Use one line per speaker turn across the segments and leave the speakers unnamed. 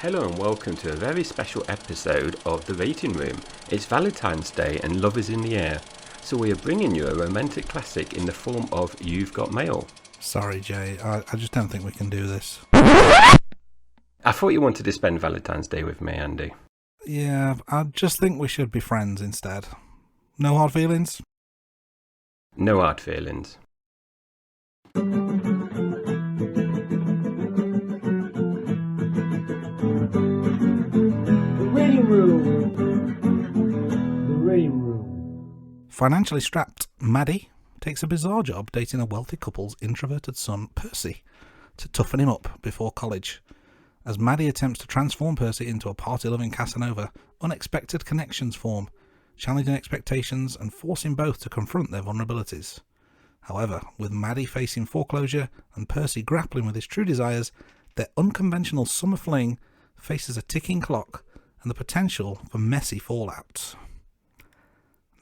Hello and welcome to a very special episode of The Rating Room. It's Valentine's Day and love is in the air, so we are bringing you a romantic classic in the form of You've Got Mail.
Sorry, Jay, I just don't think we can do this.
I thought you wanted to spend Valentine's Day with me, Andy.
Yeah, I just think we should be friends instead. No hard feelings?
No hard feelings.
Financially strapped, Maddie takes a bizarre job dating a wealthy couple's introverted son, Percy, to toughen him up before college. As Maddie attempts to transform Percy into a party-loving Casanova, unexpected connections form, challenging expectations and forcing both to confront their vulnerabilities. However, with Maddie facing foreclosure and Percy grappling with his true desires, their unconventional summer fling faces a ticking clock and the potential for messy fallout.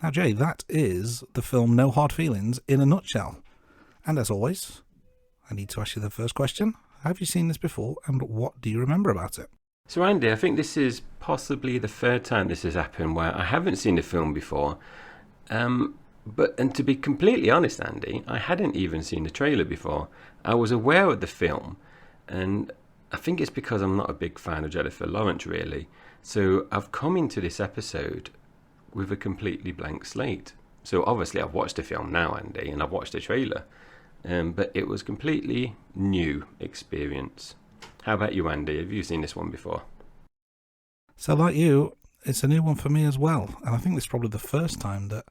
Now, Jay, that is the film No Hard Feelings in a nutshell. And as always, I need to ask you the first question. Have you seen this before, and what do you remember about it?
So, Andy, I think this is possibly the third time this has happened where I haven't seen the film before. And to be completely honest, Andy, I hadn't even seen the trailer before. I was aware of the film, and I think it's because I'm not a big fan of Jennifer Lawrence, really. So I've come into this episode with a completely blank slate. So obviously I've watched the film now, Andy, and I've watched the trailer. But it was completely new experience. How about you, Andy? Have you seen this one before?
So like you, it's a new one for me as well. And I think this is probably the first time that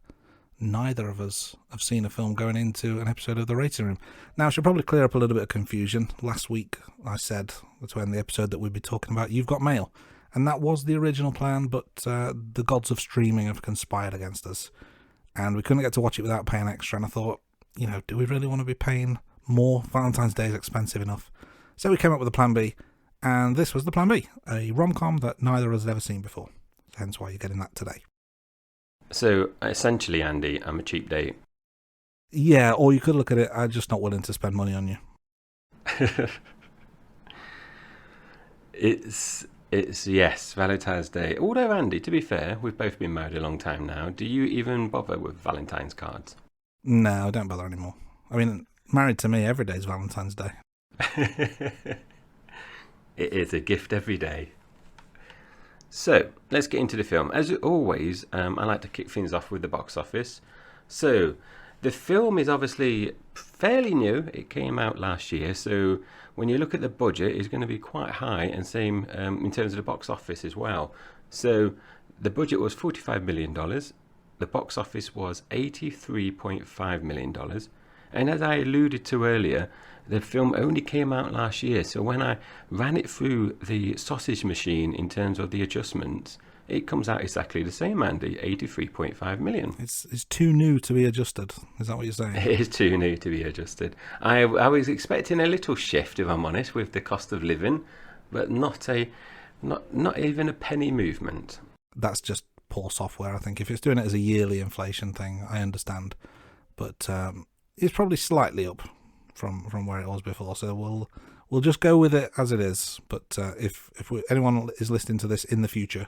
neither of us have seen a film going into an episode of The Rating Room. Now, I should probably clear up a little bit of confusion. Last week I said, to end the episode, that we'd be talking about You've Got Mail. And that was the original plan, but the gods of streaming have conspired against us. And we couldn't get to watch it without paying extra. And I thought, do we really want to be paying more? Valentine's Day is expensive enough. So we came up with a plan B. And this was the plan B, a rom-com that neither of us has ever seen before. Hence why you're getting that today.
So essentially, Andy, I'm a cheap date.
Yeah, or you could look at it, I'm just not willing to spend money on you. It's yes, Valentine's Day. Although, Andy, to be fair, we've both been married a long time now. Do you even bother with Valentine's cards? No, I don't bother anymore. I mean, married to me, every day is Valentine's Day.
It is a gift every day. So, let's get into the film. As always, I like to kick things off with the box office. So, the film is obviously fairly new. It came out last year, so when you look at the budget, it's going to be quite high, and same in terms of the box office as well. So the budget was $45 million. The box office was $83.5 million. And as I alluded to earlier, the film only came out last year. So when I ran it through the sausage machine in terms of the adjustments, it comes out exactly the same, Andy, 83.5 million.
It's too new to be adjusted. Is that what you're saying?
It is too new to be adjusted. I was expecting a little shift, if I'm honest, with the cost of living, but not even a penny movement.
That's just poor software, I think. If it's doing it as a yearly inflation thing, I understand. But it's probably slightly up from where it was before. So we'll just go with it as it is. But if anyone is listening to this in the future,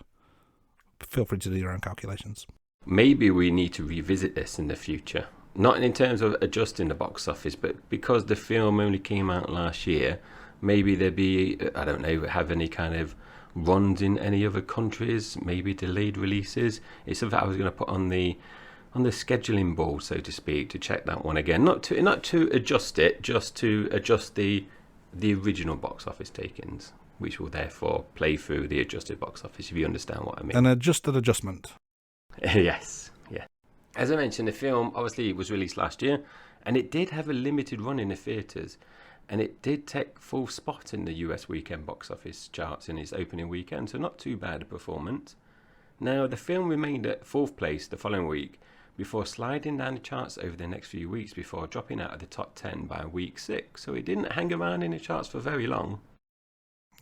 feel free to do your own calculations.
Maybe we need to revisit this in the future. Not in terms of adjusting the box office, but because the film only came out last year, maybe there'd be, I don't know, have any kind of runs in any other countries, maybe delayed releases. It's something I was going to put on the scheduling board, so to speak, to check that one again. Not to adjust it, just to adjust the original box office takings, which will therefore play through the adjusted box office, if you understand what I mean.
An adjusted adjustment.
Yes, yeah. As I mentioned, the film obviously was released last year, and it did have a limited run in the theatres, and it did take full spot in the US weekend box office charts in its opening weekend, so not too bad a performance. Now, the film remained at 4th place the following week, before sliding down the charts over the next few weeks before dropping out of the top 10 by week 6, so it didn't hang around in the charts for very long.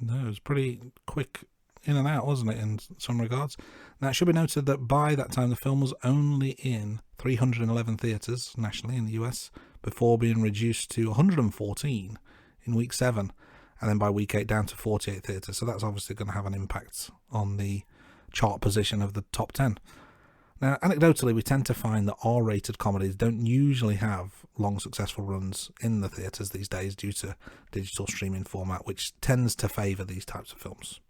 No, it was pretty quick in and out, wasn't it, in some regards? Now, it should be noted that by that time, the film was only in 311 theatres nationally in the US, before being reduced to 114 in week 7. and then by week 8 down to 48 theatres. So that's obviously going to have an impact on the chart position of the top 10. Now, anecdotally, we tend to find that R-rated comedies don't usually have long, successful runs in the theatres these days due to digital streaming format, which tends to favour these types of films.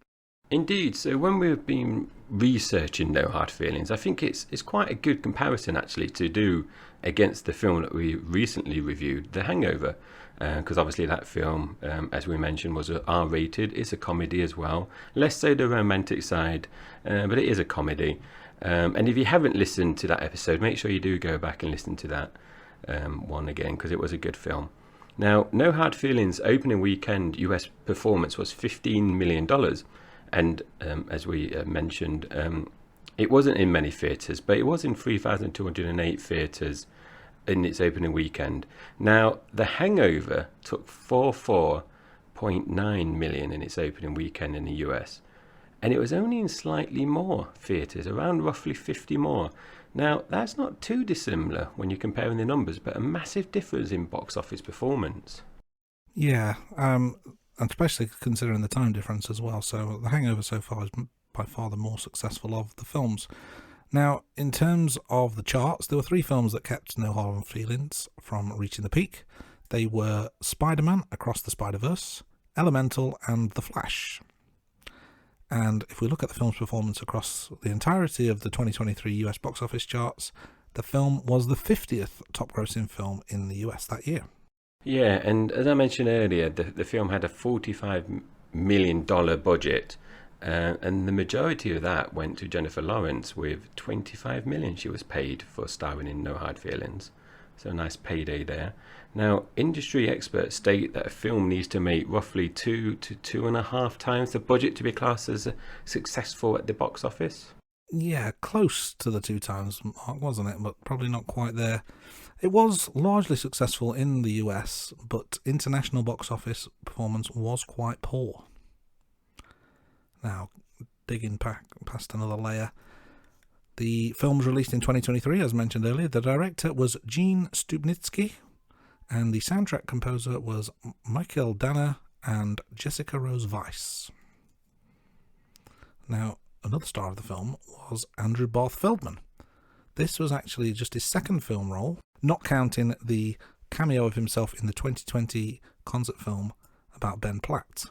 Indeed. So when we've been researching No Hard Feelings, I think it's quite a good comparison actually to do against the film that we recently reviewed, The Hangover, because obviously that film, as we mentioned, was R-rated. It's a comedy as well, less so the romantic side, but it is a comedy. And if you haven't listened to that episode, make sure you do go back and listen to that one again, because it was a good film. Now, No Hard Feelings opening weekend US performance was $15 million. And as we mentioned, it wasn't in many theatres, but it was in 3,208 theatres in its opening weekend. Now, The Hangover took 44.9 million in its opening weekend in the US. And it was only in slightly more theatres, around roughly 50 more. Now, that's not too dissimilar when you're comparing the numbers, but a massive difference in box office performance.
Yeah, and especially considering the time difference as well. So The Hangover so far is by far the more successful of the films. Now, in terms of the charts, there were 3 films that kept No Hard Feelings from reaching the peak. They were Spider-Man Across the Spider-Verse, Elemental, and The Flash. And if we look at the film's performance across the entirety of the 2023 US box office charts, the film was the 50th top grossing film in the US that year.
Yeah, and as I mentioned earlier, the film had a $45 million budget, and the majority of that went to Jennifer Lawrence with $25 million she was paid for starring in No Hard Feelings. So a nice payday there. Now, industry experts state that a film needs to make roughly 2 to 2.5 times the budget to be classed as successful at the box office.
Yeah, close to the 2 times mark, wasn't it? But probably not quite there. It was largely successful in the US, but international box office performance was quite poor. Now, digging past another layer. The film was released in 2023, as mentioned earlier. The director was Gene Stupnitsky, and the soundtrack composer was Michael Danner and Jessica Rose Weiss. Now, another star of the film was Andrew Barth Feldman. This was actually just his second film role, not counting the cameo of himself in the 2020 concert film about Ben Platt.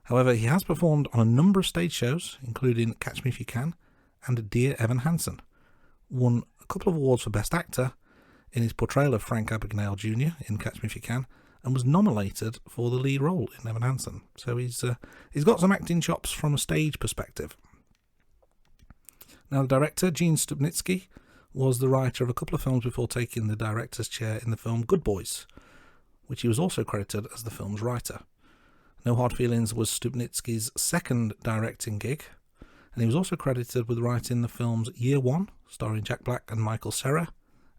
However, he has performed on a number of stage shows, including Catch Me If You Can and Dear Evan Hansen. Won a couple of awards for Best Actor in his portrayal of Frank Abagnale Jr. in Catch Me If You Can, and was nominated for the lead role in Evan Hansen. So he's got some acting chops from a stage perspective. Now, the director, Gene Stupnitsky, was the writer of a couple of films before taking the director's chair in the film Good Boys, which he was also credited as the film's writer. No Hard Feelings was Stupnitsky's second directing gig, and he was also credited with writing the films Year One, starring Jack Black and Michael Cera,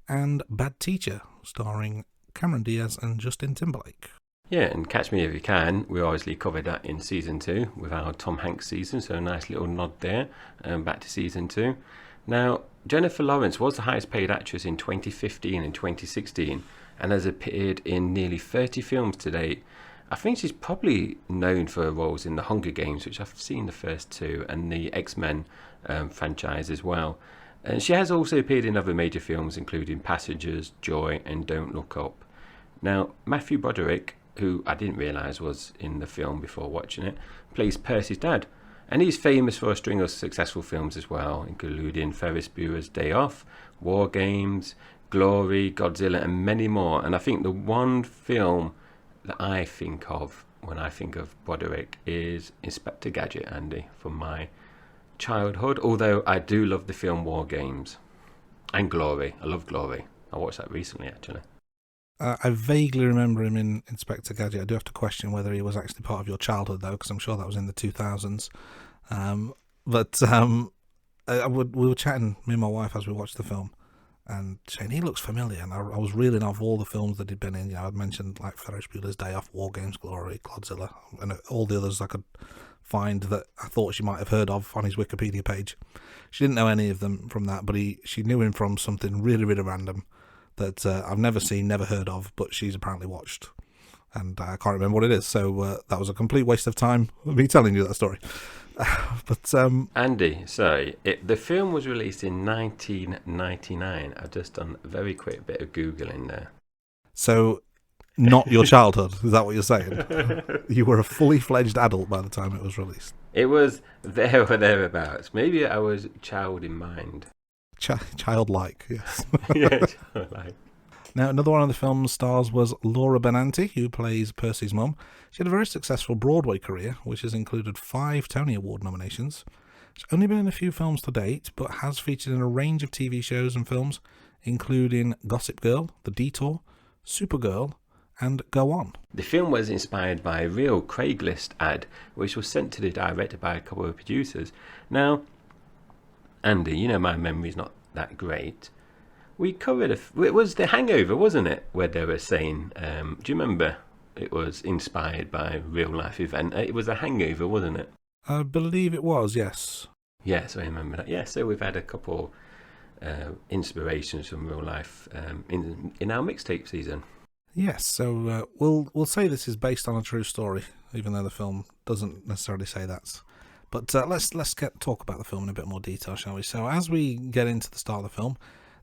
and Bad Teacher, starring Cameron Diaz and Justin Timberlake.
Yeah, and Catch Me If You Can, we obviously covered that in season 2 with our Tom Hanks season, so a nice little nod there, back to season 2. Now, Jennifer Lawrence was the highest paid actress in 2015 and 2016, and has appeared in nearly 30 films to date. I think she's probably known for her roles in the Hunger Games, which I've seen the first 2, and the X-Men franchise as well. And she has also appeared in other major films, including Passengers, Joy, and Don't Look Up. Now, Matthew Broderick, who I didn't realise was in the film before watching it, plays Percy's dad. And he's famous for a string of successful films as well, including Ferris Bueller's Day Off, War Games, Glory, Godzilla, and many more. And I think the one film that I think of when I think of Broderick is Inspector Gadget, Andy, from my childhood. Although I do love the film War Games and Glory. I love Glory. I watched that recently, actually.
I vaguely remember him in Inspector Gadget. I do have to question whether he was actually part of your childhood, though, because I'm sure that was in the 2000s. We were chatting, me and my wife, as we watched the film, and saying he looks familiar. And I was reeling off all the films that he'd been in. You know, I'd mentioned like Ferris Bueller's Day Off, War Games, Glory, Godzilla, and all the others I could find that I thought she might have heard of on his Wikipedia page. She didn't know any of them from that, but she knew him from something really, really random that I've never seen, never heard of, but she's apparently watched and I can't remember what it is. So that was a complete waste of time me telling you that story. But
Andy, sorry, the film was released in 1999. I've just done a very quick bit of Googling there.
So, not your childhood, is that what you're saying? You were a fully fledged adult by the time it was released.
It was there or thereabouts. Maybe I was child in mind.
Childlike, yes.
Yeah, childlike.
Now, another one of the film's stars was Laura Benanti, who plays Percy's mum. She had a very successful Broadway career, which has included 5 Tony Award nominations. She's only been in a few films to date, but has featured in a range of TV shows and films, including Gossip Girl, The Detour, Supergirl, and Go On.
The film was inspired by a real Craigslist ad, which was sent to the director by a couple of producers. Now, Andy, you know my memory's not that great. We covered it was The Hangover, wasn't it? Where they were saying, do you remember? It was inspired by a real life event. It was The Hangover, wasn't it?
I believe it was, yes.
Yes, I remember that. Yeah, so we've had a couple inspirations from real life in our mixtape season.
Yes, so we'll say this is based on a true story, even though the film doesn't necessarily say that. But let's talk about the film in a bit more detail, shall we? So as we get into the start of the film,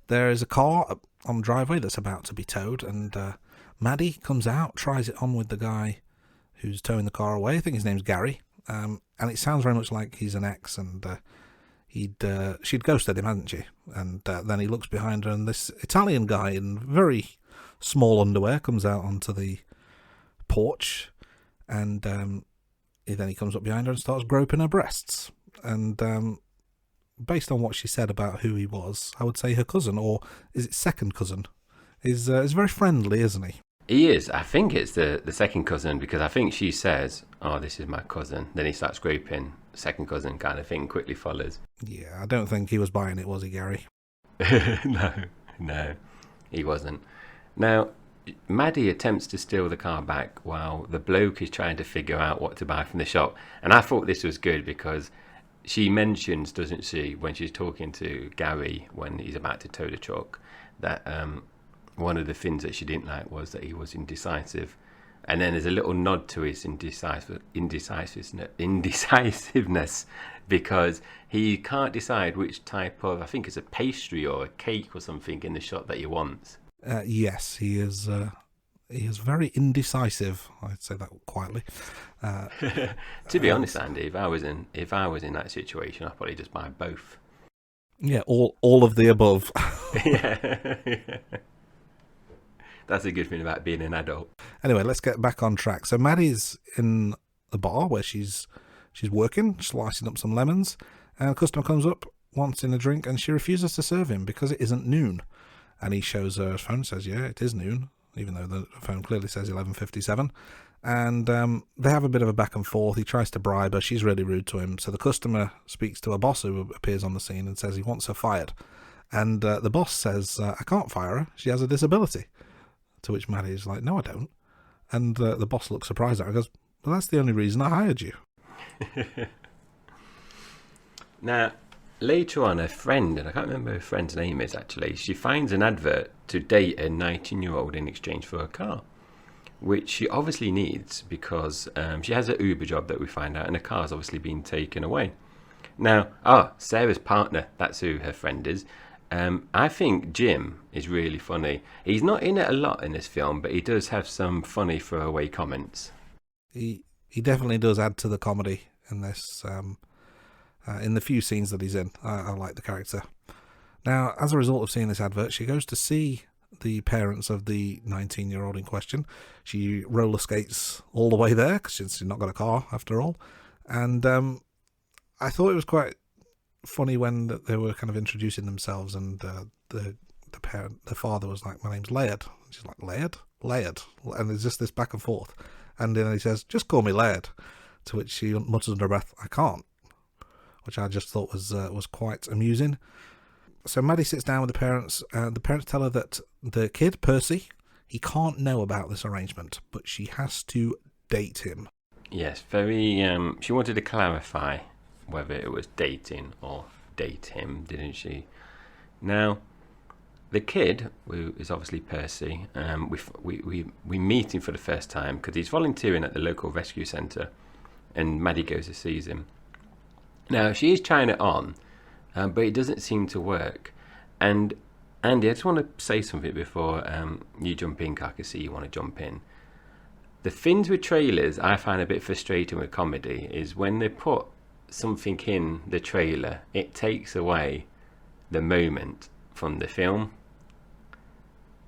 there is a car on the driveway that's about to be towed, and Maddie comes out, tries it on with the guy who's towing the car away. I think his name's Gary, and it sounds very much like he's an ex, and she'd ghosted him, hadn't she? And then he looks behind her, and this Italian guy in very small underwear comes out onto the porch, and then he comes up behind her and starts groping her breasts. And based on what she said about who he was, I would say her cousin, or is it second cousin, is very friendly, isn't he?
He is. I think it's the second cousin, because I think she says, "Oh, this is my cousin." Then he starts groping. Second cousin kind of thing quickly follows.
Yeah, I don't think he was buying it, was he, Gary?
No, he wasn't. Now, Maddie attempts to steal the car back while the bloke is trying to figure out what to buy from the shop. And I thought this was good because she mentions, doesn't she, when she's talking to Gary when he's about to tow the truck, that one of the things that she didn't like was that he was indecisive. And then there's a little nod to his indecisiveness, because he can't decide which type of, I think it's a pastry or a cake or something in the shop that he wants.
Yes, he is very indecisive. I'd say that quietly.
To be honest, Andy, if I was in that situation, I'd probably just buy both.
Yeah, all of the above.
Yeah. That's a good thing about being an adult.
Anyway, let's get back on track. So Maddie's in the bar where she's working, slicing up some lemons, and a customer comes up, wants in a drink, and she refuses to serve him because it isn't noon. And he shows her his phone and says, yeah, it is noon, even though the phone clearly says 11:57. And they have a bit of a back and forth. He tries to bribe her. She's really rude to him. So the customer speaks to a boss who appears on the scene and says he wants her fired. And the boss says, I can't fire her. She has a disability. To which Maddie's like, no, I don't. And the boss looks surprised at her and goes, well, that's the only reason I hired you.
Now, later on, a friend, and I can't remember her friend's name is actually, she finds an advert to date a 19-year-old in exchange for a car, which she obviously needs because she has an Uber job that we find out, and the car's obviously been taken away. Now, Sarah's partner, that's who her friend is. I think Jim is really funny. He's not in it a lot in this film, but he does have some funny throwaway comments.
He definitely does add to the comedy in this. In the few scenes that he's in, I like the character. Now, as a result of seeing this advert, she goes to see the parents of the 19-year-old in question. She roller skates all the way there because she's not got a car after all. And I thought it was quite funny when they were kind of introducing themselves, and the father was like, my name's Laird. And she's like, Laird. And there's just this back and forth. And then he says, just call me Laird. To which she mutters under her breath, I can't. Which I just thought was quite amusing. So Maddie sits down with the parents. The parents tell her that the kid, Percy, he can't know about this arrangement, but she has to date him.
Yes, very. She wanted to clarify whether it was dating or date him, didn't she? Now, the kid, who is obviously Percy, we meet him for the first time because he's volunteering at the local rescue centre, and Maddie goes to see him. Now, she is trying it on, but it doesn't seem to work. And Andy, I just want to say something before you jump in, 'cause I can see you want to jump in. The things with trailers I find a bit frustrating with comedy is when they put something in the trailer, it takes away the moment from the film.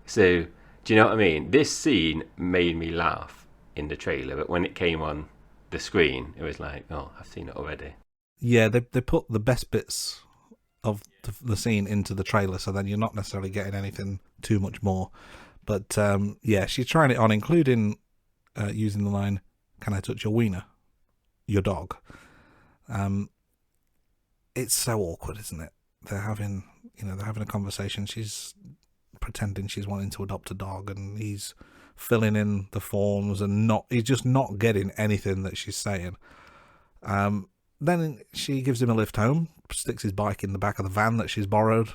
So, do you know what I mean? This scene made me laugh in the trailer, but when it came on the screen, it was like, oh, I've seen it already.
Yeah, they put the best bits of the scene into the trailer, so then you're not necessarily getting anything too much more. But yeah, she's trying it on, including using the line, "Can I touch your wiener? Your dog." It's so awkward, isn't it? They're having a conversation. She's pretending she's wanting to adopt a dog, and he's filling in the forms, and he's just not getting anything that she's saying. Then she gives him a lift home, sticks his bike in the back of the van that she's borrowed,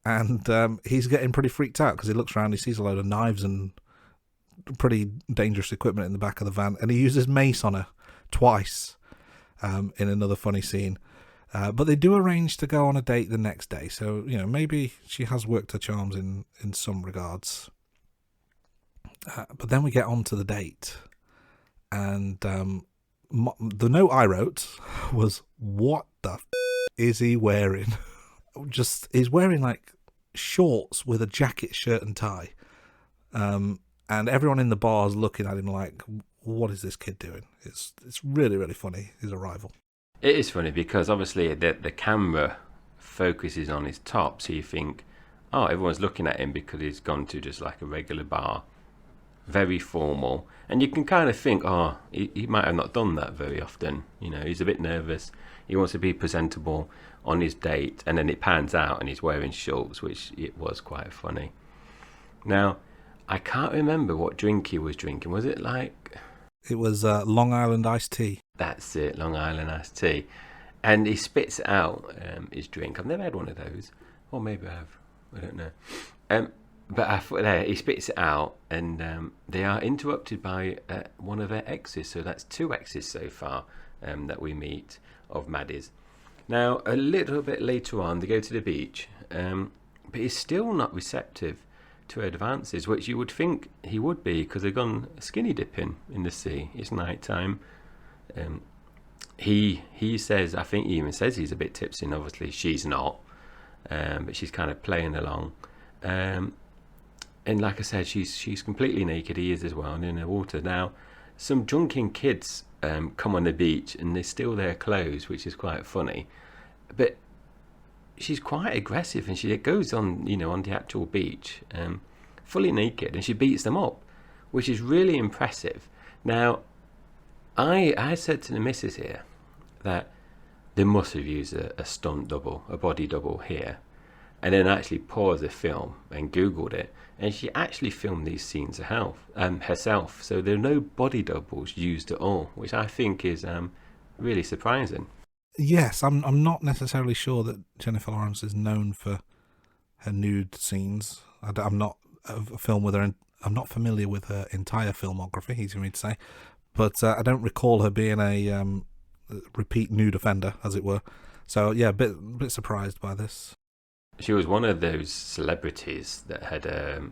and he's getting pretty freaked out because he looks around, he sees a load of knives and pretty dangerous equipment in the back of the van, and he uses mace on her twice in another funny scene. But they do arrange to go on a date the next day, so maybe she has worked her charms in some regards. But then we get on to the date, and the note I wrote was, "What the is he wearing?" He's wearing like shorts with a jacket, shirt, and tie. And everyone in the bar is looking at him like, "What is this kid doing?" It's really, really funny, his arrival.
It is funny because obviously the camera focuses on his top, so you think, oh, everyone's looking at him because he's gone to just like a regular bar, very formal, and you can kind of think, oh, he might have not done that very often. He's a bit nervous. He wants to be presentable on his date, and then it pans out and he's wearing shorts, which it was quite funny. Now, I can't remember what drink he was drinking. Was it like...
It was Long Island iced tea.
That's it, Long Island iced tea. And he spits out his drink. I've never had one of those. Or maybe I have. I don't know. But I thought he spits it out, and they are interrupted by one of their exes. So that's 2 exes so far that we meet of Maddie's. Now, a little bit later on, they go to the beach, but he's still not receptive to her advances, which you would think he would be because they've gone skinny dipping in the sea. It's night time. He says, I think he even says he's a bit tipsy, and obviously she's not, but she's kind of playing along. And like I said, she's completely naked. He is as well, and in the water. Now, some drunken kids come on the beach and they steal their clothes, which is quite funny. But she's quite aggressive, and she goes on, on the actual beach, fully naked, and she beats them up, which is really impressive. Now, I said to the missus here that they must have used a stunt double, a body double here, and then actually paused the film and Googled it, and she actually filmed these scenes herself. So there are no body doubles used at all, which I think is really surprising.
Yes, I'm not necessarily sure that Jennifer Lawrence is known for her nude scenes. I'm not a film with her. I'm not familiar with her entire filmography, easy for me to say, but I don't recall her being a repeat nude offender, as it were. So yeah, a bit surprised by this.
She was one of those celebrities that had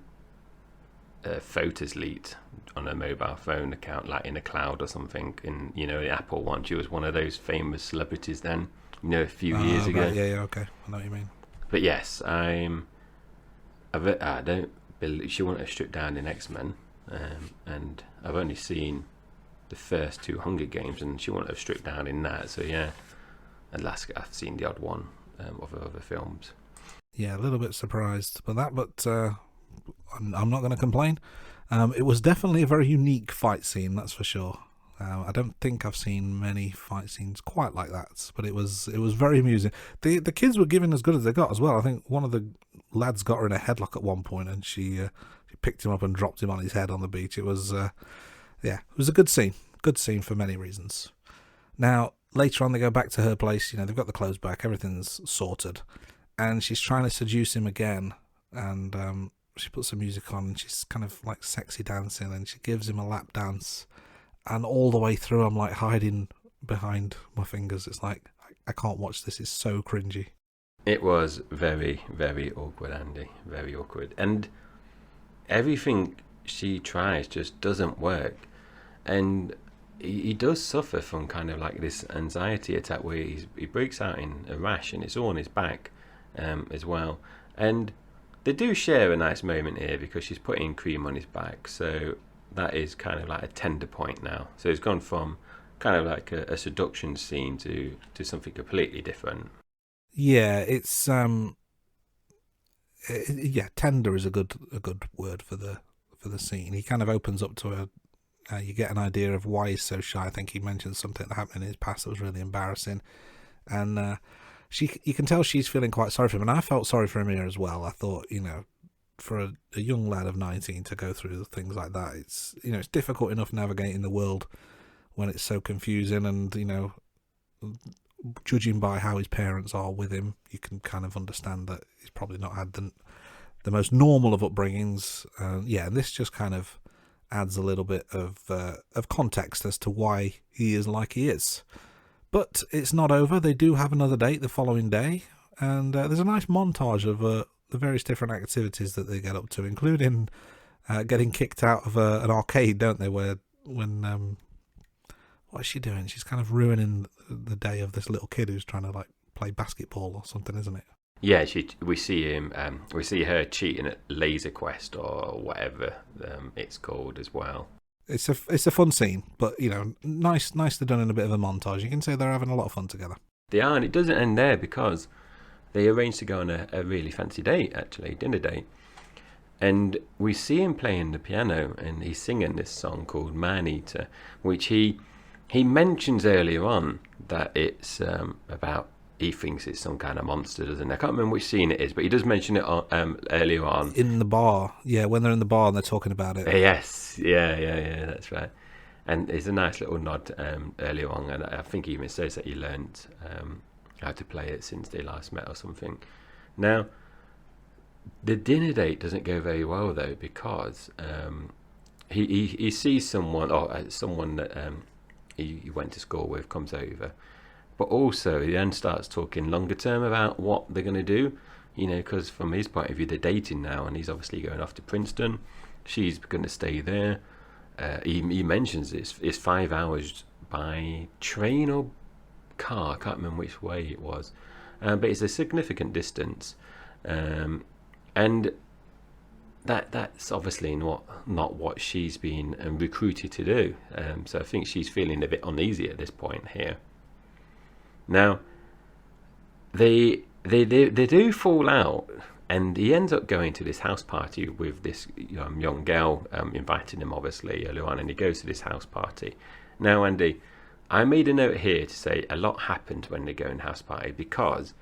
photos leaked on a mobile phone account, like in a cloud or something, in the Apple one. She was one of those famous celebrities then, a few years ago.
Right, yeah, okay, I know what you mean.
But yes, I don't believe she wouldn't have stripped down in X-Men, and I've only seen the first 2 Hunger Games, and she wouldn't have stripped down in that. So yeah, at last I've seen the odd one of her other films.
Yeah, a little bit surprised by that, but I'm not going to complain. It was definitely a very unique fight scene, that's for sure. I don't think I've seen many fight scenes quite like that, but it was very amusing. The kids were giving as good as they got as well. I think one of the lads got her in a headlock at one point, and she picked him up and dropped him on his head on the beach. It was it was a good scene for many reasons. Now later on, they go back to her place. They've got the clothes back, everything's sorted, and she's trying to seduce him again and she puts some music on, and she's kind of like sexy dancing, and she gives him a lap dance, and all the way through I'm like hiding behind my fingers. It's like, I can't watch this, it's so cringy.
It was very, very awkward, Andy. Very awkward. And everything she tries just doesn't work. And he does suffer from kind of like this anxiety attack where he breaks out in a rash, and it's all on his back as well. And they do share a nice moment here because she's putting cream on his back. So that is kind of like a tender point now. So it's gone from kind of like a seduction scene to something completely different.
Yeah, it's tender is a good word for the scene. He kind of opens up to her. You get an idea of why he's so shy. I think he mentions something that happened in his past that was really embarrassing, and you can tell she's feeling quite sorry for him. And I felt sorry for him here as well. I thought, for a young lad of 19 to go through things like that, it's it's difficult enough navigating the world when it's so confusing, and judging by how his parents are with him, you can kind of understand that he's probably not had the most normal of upbringings. And this just kind of adds a little bit of context as to why he is like he is. But it's not over. They do have another date the following day, and there's a nice montage of the various different activities that they get up to, including getting kicked out of an arcade, don't they? When what is she doing? She's kind of ruining the day of this little kid who's trying to like play basketball or something, isn't it?
Yeah, we see her cheating at Laser Quest or whatever it's called as well.
It's a fun scene, but nicely done in a bit of a montage. You can say they're having a lot of fun together.
They are, and it doesn't end there because they arrange to go on a really fancy date, actually, dinner date. And we see him playing the piano, and he's singing this song called Man Eater, which he mentions earlier on that it's about, he thinks it's some kind of monster, doesn't he? I can't remember which scene it is, but he does mention it earlier on.
In the bar. Yeah, when they're in the bar and they're talking about it.
Yes, yeah, that's right. And it's a nice little nod earlier on, and I think he even says that he learned how to play it since they last met or something. Now, the dinner date doesn't go very well, though, because he sees someone, or someone that he went to school with comes over. But also, he then starts talking longer term about what they're going to do, because from his point of view, they're dating now, and he's obviously going off to Princeton. She's going to stay there. He mentions it's 5 hours by train or car. I can't remember which way it was, but it's a significant distance, and that's obviously not what she's been recruited to do. So I think she's feeling a bit uneasy at this point here. Now, they do fall out, and he ends up going to this house party with this young girl, inviting him obviously earlier on, and he goes to this house party. Now, Andy, I made a note here to say a lot happened when they go in house party, because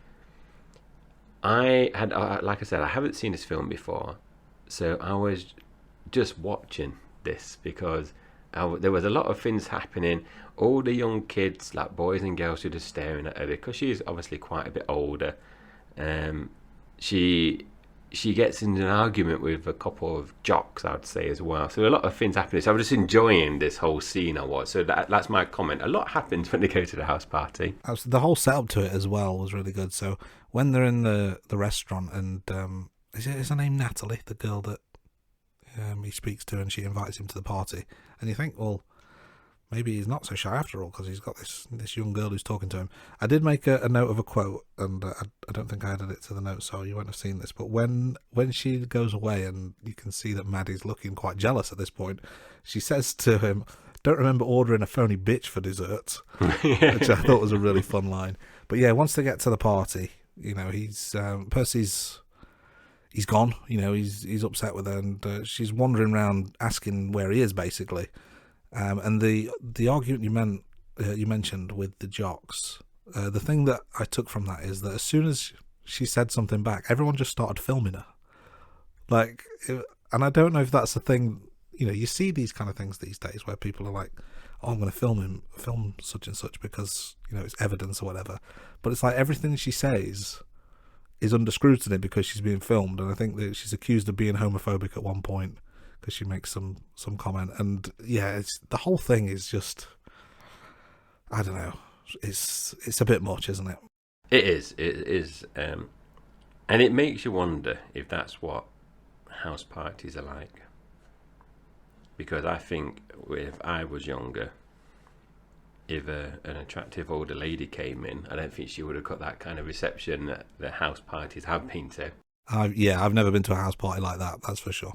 I had, like I said, I haven't seen this film before, so I was just watching this because there was a lot of things happening. All the young kids, like boys and girls, were just staring at her because she's obviously quite a bit older. She gets in an argument with a couple of jocks, I'd say, as well. So a lot of things happening. So I'm just enjoying this whole scene I was. So that's my comment. A lot happens when they go to the house party.
The whole setup to it as well was really good. So when they're in the restaurant, and is her name Natalie, the girl that he speaks to, and she invites him to the party, and you think, well, maybe he's not so shy after all because he's got this young girl who's talking to him. I did make a note of a quote, and I don't think I added it to the note, so you won't have seen this. But when she goes away, and you can see that Maddie's looking quite jealous at this point, she says to him, "Don't remember ordering a phony bitch for dessert," which I thought was a really fun line. But yeah, once they get to the party, he's Percy's. He's gone, he's upset with her, and she's wandering around asking where he is, basically. And the argument you mentioned with the jocks, the thing that I took from that is that as soon as she said something back, everyone just started filming her. And I don't know if that's a thing, you see these kind of things these days where people are like, oh, I'm going to film such and such because, it's evidence or whatever. But it's like everything she says is under scrutiny because she's being filmed, and I think that she's accused of being homophobic at one point because she makes some comment, and yeah, the whole thing is just, I don't know, it's a bit much, isn't it?
It is, and it makes you wonder if that's what house parties are like. Because I think if I was younger, if an attractive older lady came in, I don't think she would have got that kind of reception that the house parties have been to.
I've never been to a house party like that, that's for sure.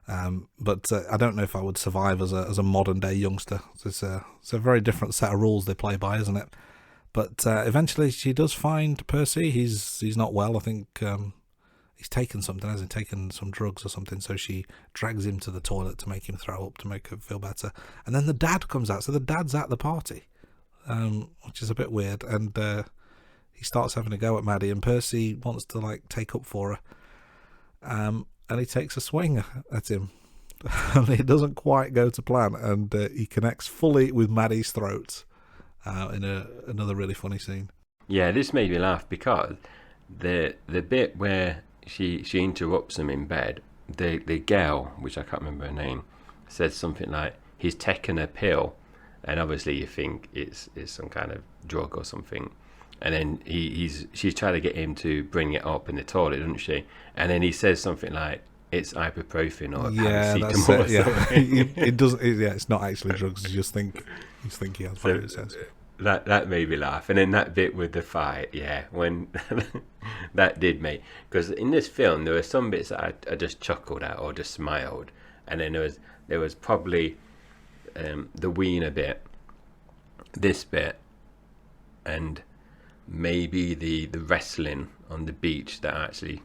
But I don't know if I would survive as a modern day youngster. It's a very different set of rules they play by, isn't it? But eventually she does find Percy. He's not well. I think he's taken something, hasn't he? Taken some drugs or something. So she drags him to the toilet to make him throw up, to make him feel better. And then the dad comes out. So the dad's at the party, which is a bit weird. And he starts having a go at Maddie, and Percy wants to like take up for her. And he takes a swing at him. And it doesn't quite go to plan. And he connects fully with Maddie's throat in another really funny scene.
Yeah, this made me laugh because the bit where she interrupts him in bed, the girl, which I can't remember her name, says something like, he's taken a pill, and obviously you think it's some kind of drug or something, and then she's trying to get him to bring it up in the toilet, doesn't she? And then he says something like, it's ibuprofen or paracetamol.
It doesn't. It's not actually drugs. You just think he has what sense.
That made me laugh. And then that bit with the fight, yeah, when that did me, because in this film there were some bits that I just chuckled at or just smiled, and then there was probably the wiener bit, this bit, and maybe the wrestling on the beach that actually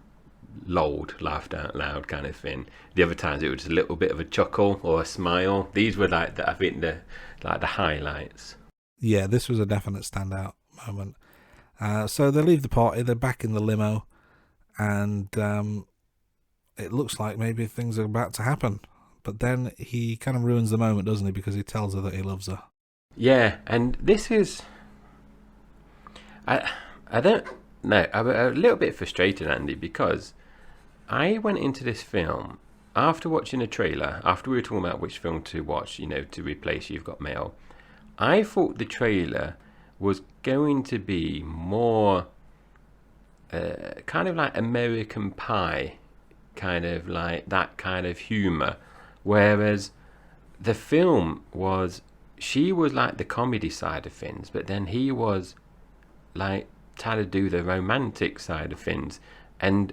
laughed out loud kind of thing. The other times it was a little bit of a chuckle or a smile. These were like I think the highlights.
Yeah, this was a definite standout moment. So they leave the party, they're back in the limo, and it looks like maybe things are about to happen. But then he kind of ruins the moment, doesn't he? Because he tells her that he loves her.
Yeah, and this is... I don't know, I'm a little bit frustrated, Andy, because I went into this film after watching a trailer, after we were talking about which film to watch, to replace You've Got Mail. I thought the trailer was going to be more kind of like American Pie, kind of like that kind of humour, whereas the film she was like the comedy side of things, but then he was like trying to do the romantic side of things, and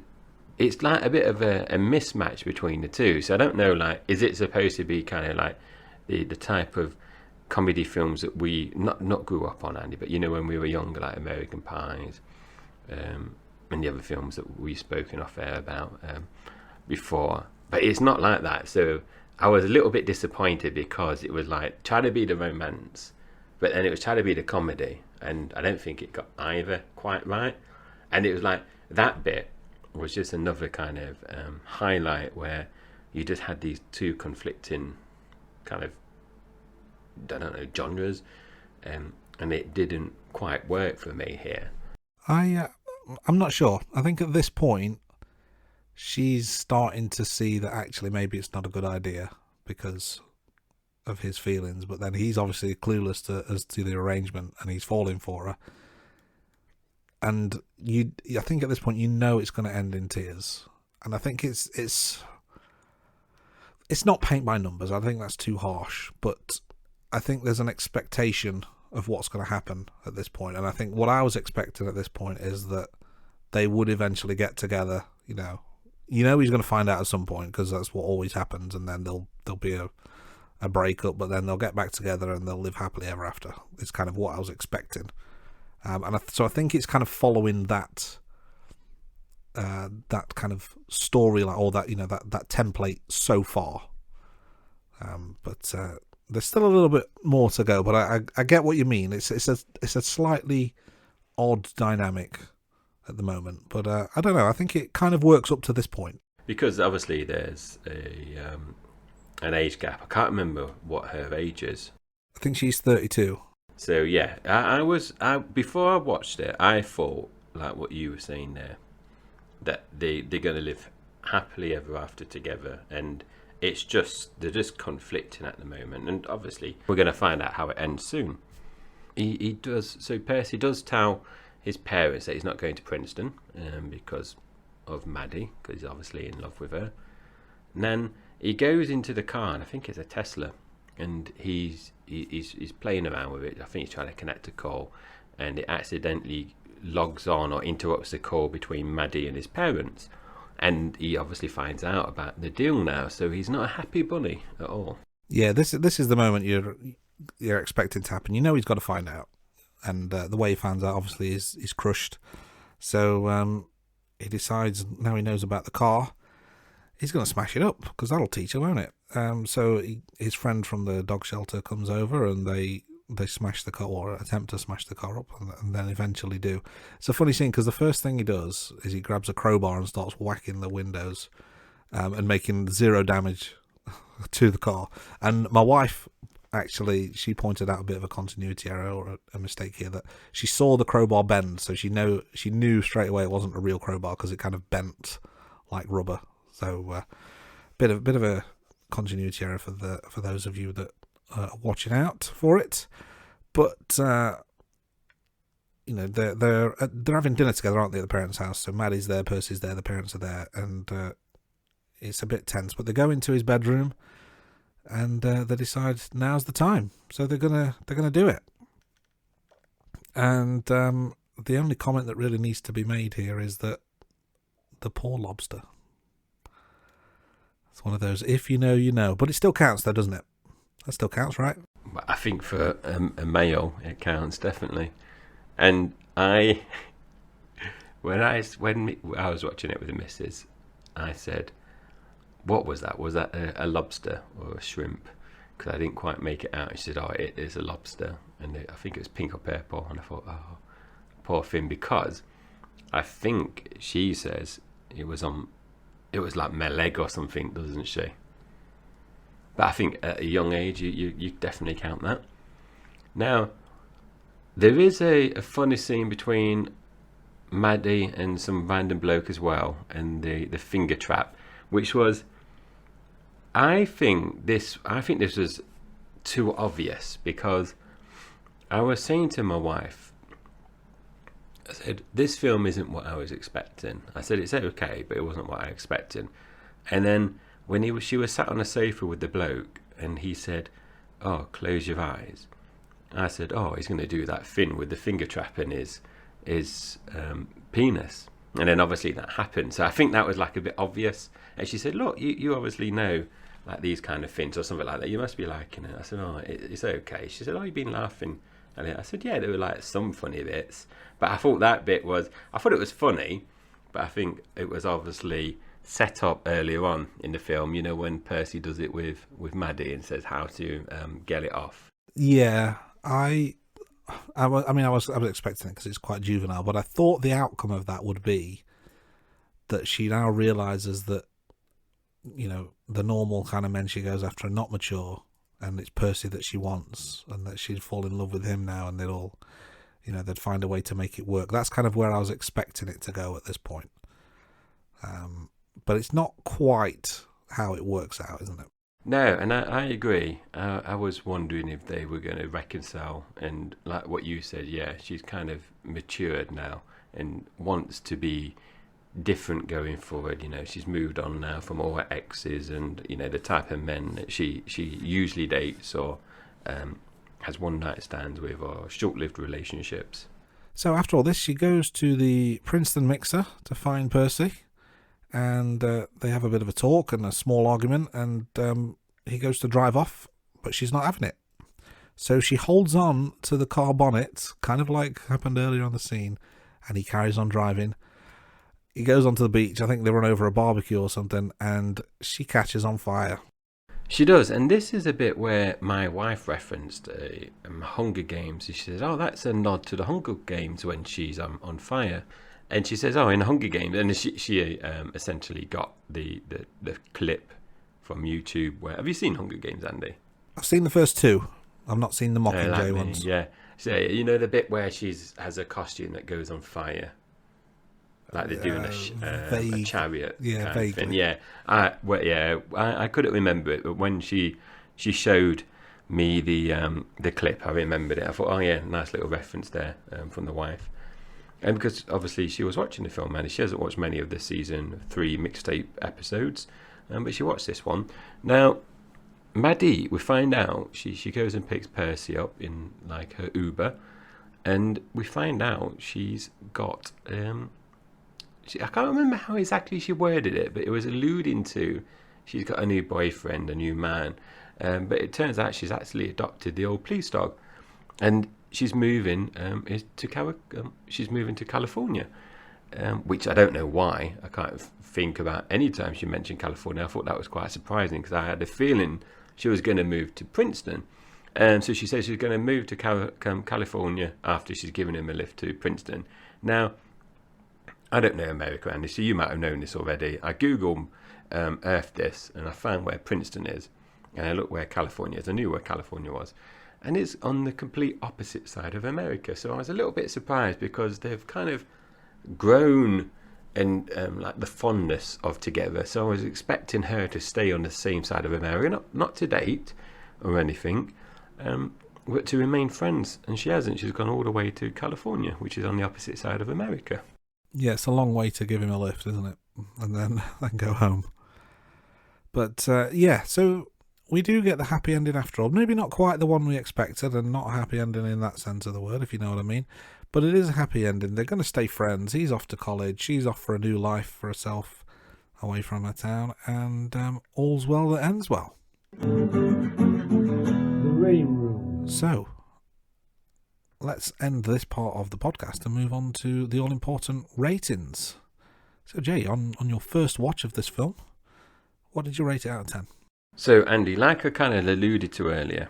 it's like a bit of a mismatch between the two. So I don't know, like, is it supposed to be kind of like the type of comedy films that we not grew up on, Andy, but when we were younger, like American Pies, and the other films that we've spoken off air about before. But it's not like that. So I was a little bit disappointed because it was like trying to be the romance, but then it was trying to be the comedy, and I don't think it got either quite right. And it was like that bit was just another kind of highlight where you just had these two conflicting kind of, I don't know, genres, and it didn't quite work for me here.
I'm not sure. I think at this point she's starting to see that actually maybe it's not a good idea because of his feelings, but then he's obviously clueless as to the arrangement, and he's falling for her. And I think at this point it's going to end in tears, and I think it's not paint by numbers. I think that's too harsh, but I think there's an expectation of what's going to happen at this point, and I think what I was expecting at this point is that they would eventually get together. He's going to find out at some point, because that's what always happens, and then there'll be a breakup, but then they'll get back together and they'll live happily ever after. It's kind of what I was expecting, so I think it's kind of following that kind of storyline, or that template so far. But there's still a little bit more to go. But I get what you mean. It's a slightly odd dynamic at the moment. But I don't know. I think it kind of works up to this point.
Because obviously there's an age gap. I can't remember what her age is.
I think she's 32.
So yeah, I before I watched it, I thought like what you were saying there, that they're going to live happily ever after together, and they're just conflicting at the moment, and obviously we're going to find out how it ends soon. He does. So Percy does tell his parents that he's not going to Princeton because of Maddie, because he's obviously in love with her. And then he goes into the car, and I think it's a Tesla, and he's playing around with it. I think he's trying to connect a call, and it accidentally logs on or interrupts the call between Maddie and his parents. And he obviously finds out about the deal now, so he's not a happy bunny at all.
Yeah, this is the moment you're expecting to happen. You know he's got to find out, and the way he finds out obviously is crushed. So he decides, now he knows about the car, he's going to smash it up, because that'll teach him, won't it? So his friend from the dog shelter comes over, and they smash the car, or attempt to smash the car up, and then eventually do. It's a funny scene, because the first thing he does is he grabs a crowbar and starts whacking the windows and making 0 damage to the car. And my wife, actually, she pointed out a bit of a continuity error, or a mistake here, that she saw the crowbar bend, so she knew straight away it wasn't a real crowbar, because it kind of bent like rubber. So bit of a continuity error for those of you that watching out for it. But they're having dinner together, aren't they, at the parents' house? So Maddie's there, Percy's there, the parents are there, and it's a bit tense. But they go into his bedroom, and they decide now's the time. So they're gonna do it. And the only comment that really needs to be made here is that the poor lobster. It's one of those, if you know, you know. But it still counts, though, doesn't it? That still counts, right?
I think for a male, it counts, definitely. And when I was watching it with the missus, I said, what was that? Was that a lobster or a shrimp? Because I didn't quite make it out. She said, oh, it is a lobster. And I think it was pink or purple. And I thought, oh, poor thing. Because I think she says it was like my leg or something, doesn't she? But I think at a young age, you definitely count that. Now, there is a funny scene between Maddie and some random bloke as well, and the finger trap, which was, I think this was too obvious, because I was saying to my wife, I said, this film isn't what I was expecting. I said, it's okay, but it wasn't what I expected. And then when she was sat on a sofa with the bloke, and he said, oh, close your eyes. I said, oh, he's going to do that thing with the finger trap in his penis. And then obviously that happened. So I think that was like a bit obvious. And she said, look, you obviously know like these kind of things or something like that. You must be liking it. I said, oh, it's okay. She said, oh, you've been laughing. And I said, yeah, there were like some funny bits. But I thought it was funny, but I think it was obviously set up earlier on in the film, you know, when Percy does it with Maddie and says how to get it off.
Yeah, I was expecting it because it's quite juvenile, but I thought the outcome of that would be that she now realises that, you know, the normal kind of men she goes after are not mature, and it's Percy that she wants, and that she'd fall in love with him now, and they'd find a way to make it work. That's kind of where I was expecting it to go at this point. But it's not quite how it works out, isn't it?
No, and I agree. I was wondering if they were going to reconcile, and like what you said, yeah, she's kind of matured now and wants to be different going forward. You know, she's moved on now from all her exes, and you know the type of men that she usually dates or has one night stands with, or short-lived relationships.
So after all this, she goes to the Princeton mixer to find Percy, and they have a bit of a talk and a small argument, and he goes to drive off, but she's not having it. So she holds on to the car bonnet, kind of like happened earlier on the scene, and he carries on driving. He goes onto the beach. I think they run over a barbecue or something, and she catches on fire.
She does, and this is a bit where my wife referenced Hunger Games. She says, oh, that's a nod to the Hunger Games when she's on fire. And she says, oh, in Hunger Games. And she essentially got the clip from YouTube. Have you seen Hunger Games, Andy?
I've seen the first two. I've not seen the Mockingjay ones.
Yeah. So, you know, the bit where she has a costume that goes on fire. like they're doing a chariot kind
vaguely.
of thing. Yeah, I couldn't remember it, but when she showed me the clip, I remembered it. I thought, oh yeah, nice little reference there from the wife. And because obviously she was watching the film, and she hasn't watched many of the season 3 mixtape episodes, but she watched this one. Now, Maddie, we find out she goes and picks Percy up in like her Uber, and we find out she's got I can't remember how exactly she worded it, but it was alluding to she's got a new boyfriend, a new man, but it turns out she's actually adopted the old police dog, and she's moving she's moving to California, which I don't know why. I can't think about any time she mentioned California. I thought that was quite surprising because I had a feeling she was going to move to Princeton. So she says she's going to move to California after she's given him a lift to Princeton. Now, I don't know America, Andy, so you might have known this already. I Googled Earth this, and I found where Princeton is, and I looked where California is. I knew where California was, and it's on the complete opposite side of America. So I was a little bit surprised because they've kind of grown and like the fondness of together. So I was expecting her to stay on the same side of America, not to date or anything, but to remain friends. And she hasn't. She's gone all the way to California, which is on the opposite side of America.
Yeah, it's a long way to give him a lift, isn't it? And then go home. But so we do get the happy ending after all. Maybe not quite the one we expected, and not a happy ending in that sense of the word, if you know what I mean. But it is a happy ending. They're going to stay friends. He's off to college. She's off for a new life for herself, away from her town. And all's well that ends well.
The rain room.
So, let's end this part of the podcast and move on to the all-important ratings. So, Jay, on your first watch of this film, what did you rate it out of 10?
So, Andy, like I kind of alluded to earlier,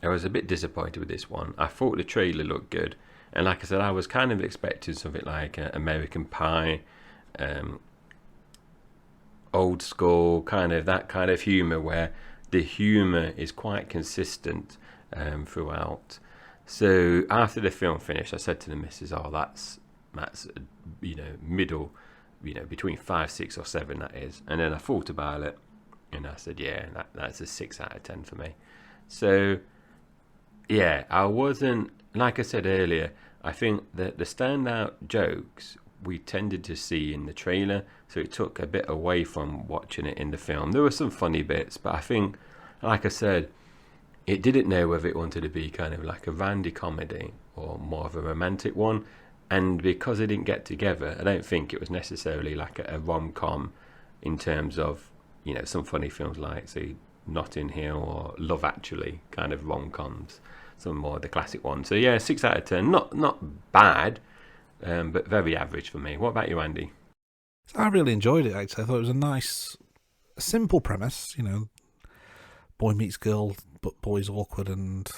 I was a bit disappointed with this one. I thought the trailer looked good. And like I said, I was kind of expecting something like American Pie, old school, that kind of humour where the humour is quite consistent throughout. So after the film finished, I said to the missus, "Oh, that's middle, between 5, 6, or 7. That is." And then I thought about it, and I said, "Yeah, that's a 6 out of 10 for me." So yeah, I wasn't, like I said earlier. I think that the standout jokes we tended to see in the trailer, so it took a bit away from watching it in the film. There were some funny bits, but I think, like I said, it didn't know whether it wanted to be kind of like a randy comedy or more of a romantic one. And because they didn't get together, I don't think it was necessarily like a rom-com in terms of, some funny films like, say, Notting Hill or Love Actually, kind of rom-coms, some more of the classic ones. So yeah, 6 out of 10. Not bad, but very average for me. What about you, Andy?
I really enjoyed it, actually. I thought it was a nice, simple premise, boy meets girl, but boy's awkward and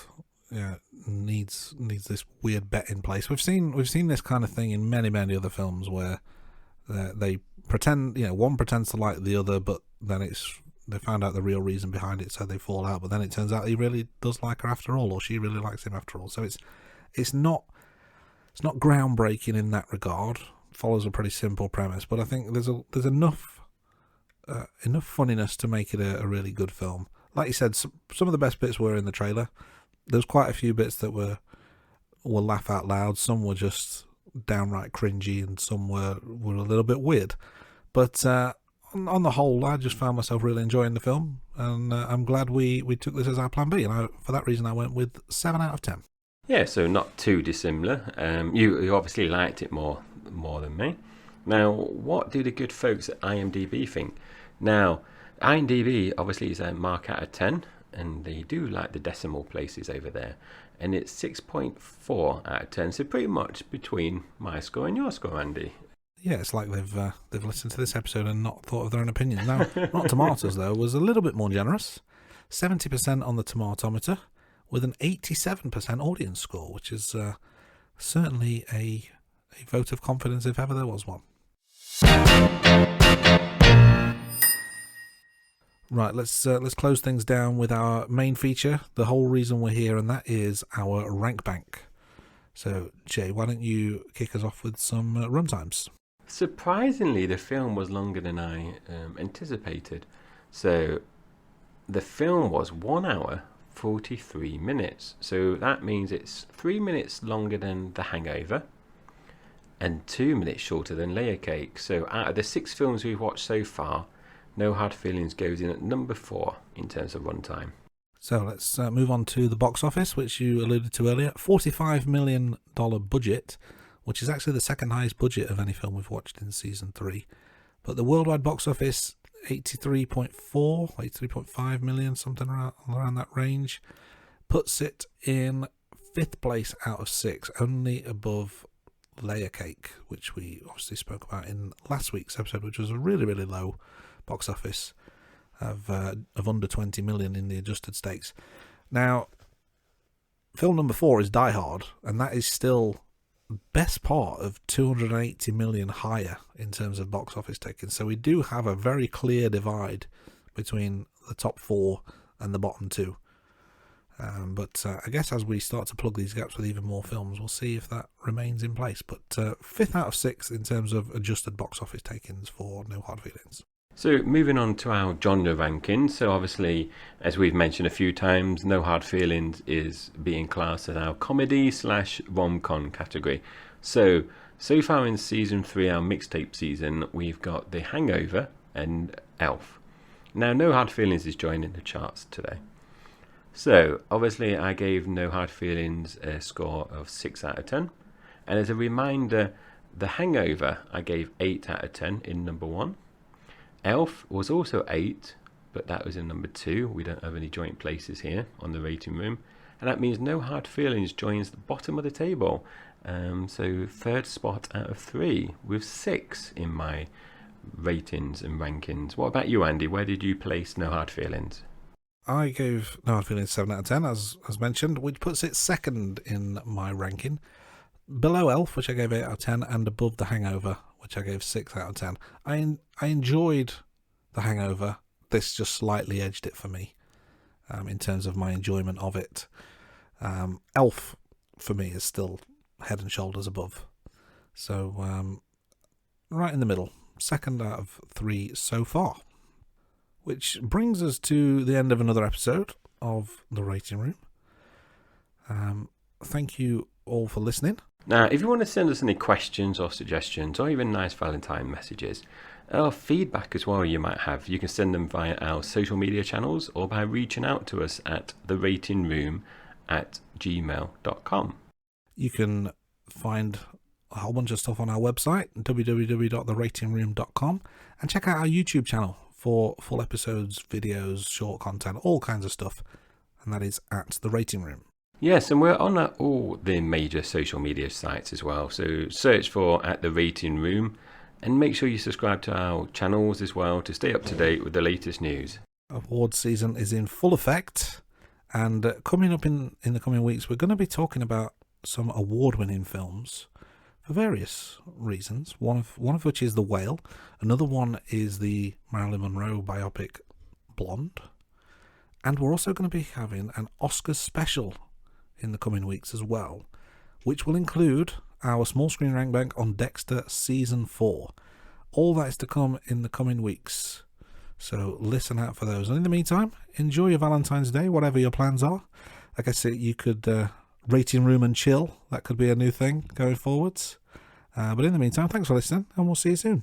needs this weird bet in place. We've seen this kind of thing in many, many other films where they pretend, one pretends to like the other, but then they found out the real reason behind it, so they fall out. But then it turns out he really does like her after all, or she really likes him after all. So it's not groundbreaking in that regard. Follows a pretty simple premise, but I think there's enough funniness to make it a really good film. Like you said, some of the best bits were in the trailer. There's quite a few bits that were laugh out loud. Some were just downright cringy, and some were a little bit weird. But on the whole, I just found myself really enjoying the film, and I'm glad we took this as our plan B. And for that reason, I went with 7 out of 10.
Yeah, so not too dissimilar. You obviously liked it more than me. Now, what do the good folks at IMDb think? Now, IMDb obviously is a mark out of 10, and they do like the decimal places over there, and it's 6.4 out of 10, so pretty much between my score and your score, Andy.
Yeah, it's like they've listened to this episode and not thought of their own opinions. Now, Rotten Tomatoes, though, was a little bit more generous. 70% on the tomatometer, with an 87% audience score, which is certainly a vote of confidence if ever there was one. Right, let's close things down with our main feature, the whole reason we're here, and that is our rank bank. So, Jay, why don't you kick us off with some runtimes?
Surprisingly, the film was longer than I anticipated. So the film was 1 hour 43 minutes. So that means it's 3 minutes longer than The Hangover and 2 minutes shorter than Layer Cake. So out of the 6 films we've watched so far, No Hard Feelings goes in at number 4 in terms of runtime.
So let's move on to the box office, which you alluded to earlier. $45 million budget, which is actually the second highest budget of any film we've watched in season 3. But the worldwide box office, 83.5 million, something around that range, puts it in 5th place out of 6, only above Layer Cake, which we obviously spoke about in last week's episode, which was a really, really low box office of under 20 million in the adjusted stakes. Now, film number 4 is Die Hard, and that is still best part of 280 million higher in terms of box office takings. So we do have a very clear divide between the top 4 and the bottom 2. But I guess as we start to plug these gaps with even more films, we'll see if that remains in place. But 5th out of 6 in terms of adjusted box office takings for No Hard Feelings.
So moving on to our genre rankings. So obviously, as we've mentioned a few times, No Hard Feelings is being classed as our comedy/rom-com category. So far in season 3, our mixtape season, we've got The Hangover and Elf. Now, No Hard Feelings is joining the charts today. So obviously, I gave No Hard Feelings a score of 6 out of 10. And as a reminder, The Hangover I gave 8 out of 10 in number 1. Elf was also 8, but that was in number 2. We don't have any joint places here on the rating room. And that means No Hard Feelings joins the bottom of the table. So 3rd spot out of 3 with 6 in my ratings and rankings. What about you, Andy? Where did you place No Hard Feelings?
I gave No Hard Feelings 7 out of 10, as mentioned, which puts it 2nd in my ranking. Below Elf, which I gave 8 out of 10, and above The Hangover, which I gave 6 out of 10. I enjoyed The Hangover. This just slightly edged it for me in terms of my enjoyment of it. Elf, for me, is still head and shoulders above. So, right in the middle. 2nd out of 3 so far. Which brings us to the end of another episode of The Rating Room. Thank you all for listening.
Now, if you want to send us any questions or suggestions or even nice Valentine messages or feedback as well you might have, you can send them via our social media channels or by reaching out to us at theratingroom@gmail.com.
You can find a whole bunch of stuff on our website, www.theratingroom.com, and check out our YouTube channel for full episodes, videos, short content, all kinds of stuff. And that is at The Rating Room.
Yes, and we're on all the major social media sites as well. So search for at The Rating Room and make sure you subscribe to our channels as well to stay up to date with the latest news.
Awards season is in full effect, and coming up in the coming weeks, we're going to be talking about some award-winning films for various reasons. One of which is The Whale. Another one is the Marilyn Monroe biopic Blonde. And we're also going to be having an Oscars special in the coming weeks as well, which will include our small screen rank bank on Dexter Season 4. All that is to come in the coming weeks, so listen out for those. And in the meantime, enjoy your Valentine's Day, whatever your plans are. I guess you could rating room and chill. That could be a new thing going forwards. But in the meantime, thanks for listening, and we'll see you soon.